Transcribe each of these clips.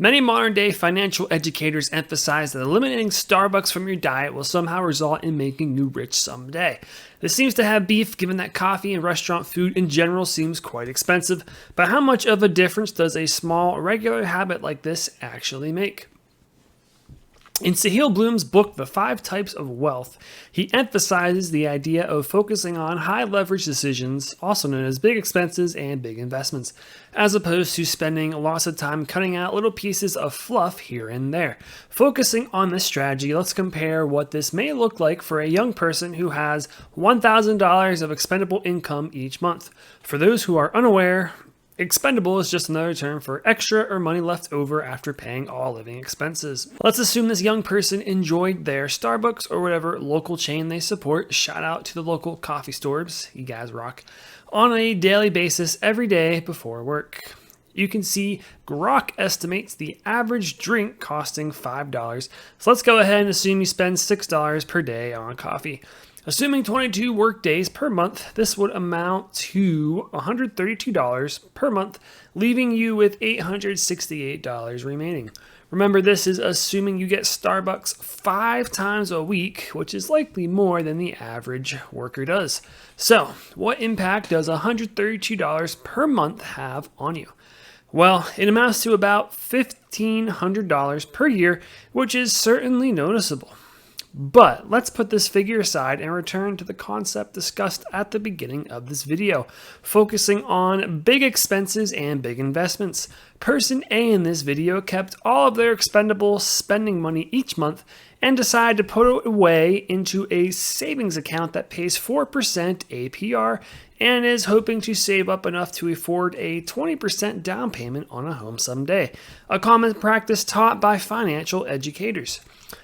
Many modern day financial educators emphasize that eliminating Starbucks from your diet will somehow result in making you rich someday. This seems to have beef given that coffee and restaurant food in general seems quite expensive, but how much of a difference does a small, regular habit like this actually make? In Sahil Bloom's book, The Five Types of Wealth, he emphasizes the idea of focusing on high leverage decisions, also known as big expenses and big investments, as opposed to spending lots of time cutting out little pieces of fluff here and there. Focusing on this strategy, let's compare what this may look like for a young person who has $1,000 of expendable income each month. For those who are unaware, expendable is just another term for extra or money left over after paying all living expenses. Let's assume this young person enjoyed their Starbucks or whatever local chain they support, shout out to the local coffee stores, you guys rock, on a daily basis every day before work. You can see Grok estimates the average drink costing $5. So let's go ahead and assume you spend $6 per day on coffee. Assuming 22 work days per month, this would amount to $132 per month, leaving you with $868 remaining. Remember, this is assuming you get Starbucks 5 times a week, which is likely more than the average worker does. So, what impact does $132 per month have on you? Well, it amounts to about $1,500 per year, which is certainly noticeable. But let's put this figure aside and return to the concept discussed at the beginning of this video, focusing on big expenses and big investments. Person A in this video kept all of their expendable spending money each month and decided to put it away into a savings account that pays 4% APR and is hoping to save up enough to afford a 20% down payment on a home someday, a common practice taught by financial educators.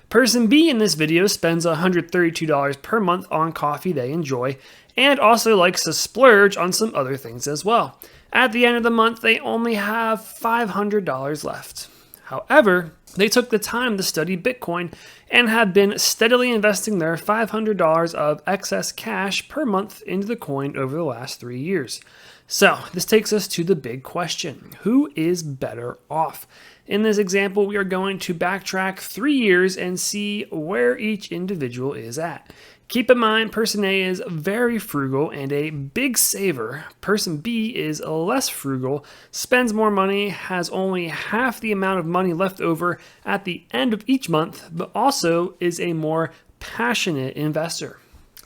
Person B in this video spends $132 per month on coffee they enjoy and also likes to splurge on some other things as well. At the end of the month, they only have $500 left. However, they took the time to study Bitcoin and have been steadily investing their $500 of excess cash per month into the coin over the last 3 years. So, this takes us to the big question. Who is better off? In this example, we are going to backtrack 3 years and see where each individual is at. Keep in mind, person A is very frugal and a big saver. Person B is less frugal, spends more money, has only half the amount of money left over at the end of each month, but also is a more passionate investor.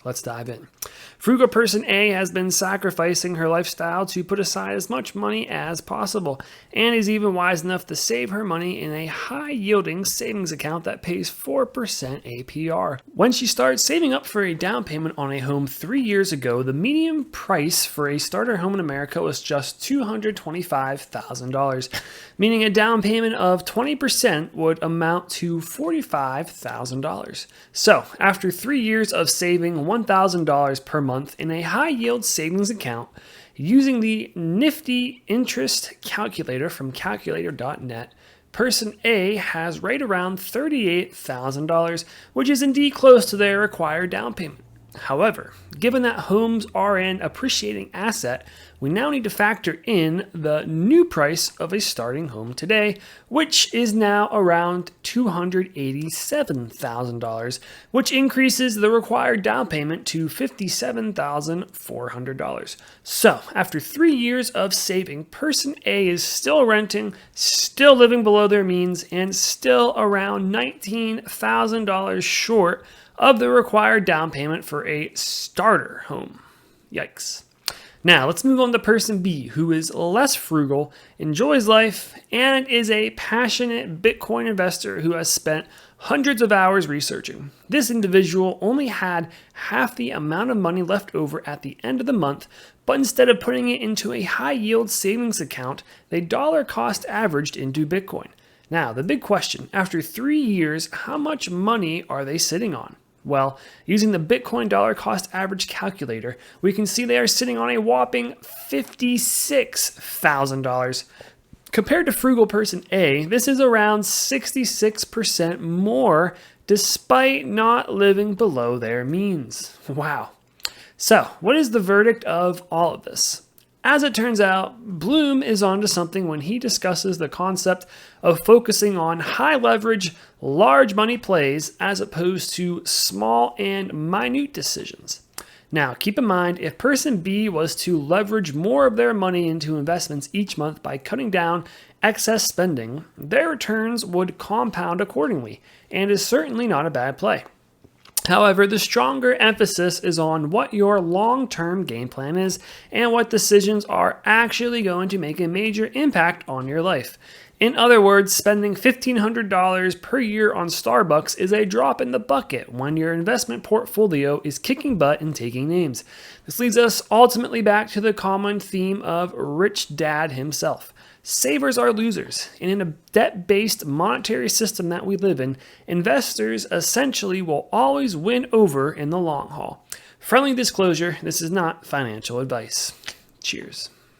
Let's dive in. Frugal person A has been sacrificing her lifestyle to put aside as much money as possible, and is even wise enough to save her money in a high-yielding savings account that pays 4% APR. When she started saving up for a down payment on a home 3 years ago, the median price for a starter home in America was just $225,000, meaning a down payment of 20% would amount to $45,000. So, after 3 years of saving $1,000 per month in a high-yield savings account, using the nifty interest calculator from calculator.net, person A has right around $38,000, which is indeed close to their required down payment. However, given that homes are an appreciating asset, we now need to factor in the new price of a starting home today, which is now around $287,000, which increases the required down payment to $57,400. So, after 3 years of saving, person A is still renting, still living below their means, and still around $19,000 short of the required down payment for a starter home. Yikes. Now, let's move on to person B, who is less frugal, enjoys life, and is a passionate Bitcoin investor who has spent hundreds of hours researching. This individual only had half the amount of money left over at the end of the month, but instead of putting it into a high-yield savings account, they dollar cost averaged into Bitcoin. Now, the big question, after 3 years, how much money are they sitting on? Well, using the Bitcoin dollar cost average calculator, we can see they are sitting on a whopping $56,000. Compared to frugal person A, this is around 66% more despite not living below their means. Wow. So, what is the verdict of all of this? As it turns out, Bloom is onto something when he discusses the concept of focusing on high leverage, large money plays as opposed to small and minute decisions. Now, keep in mind, if person B was to leverage more of their money into investments each month by cutting down excess spending, their returns would compound accordingly, and is certainly not a bad play. However, the stronger emphasis is on what your long-term game plan is and what decisions are actually going to make a major impact on your life. In other words, spending $1,500 per year on Starbucks is a drop in the bucket when your investment portfolio is kicking butt and taking names. This leads us ultimately back to the common theme of Rich Dad himself. Savers are losers, and in a debt-based monetary system that we live in, investors essentially will always win over in the long haul. Friendly disclosure, this is not financial advice. Cheers.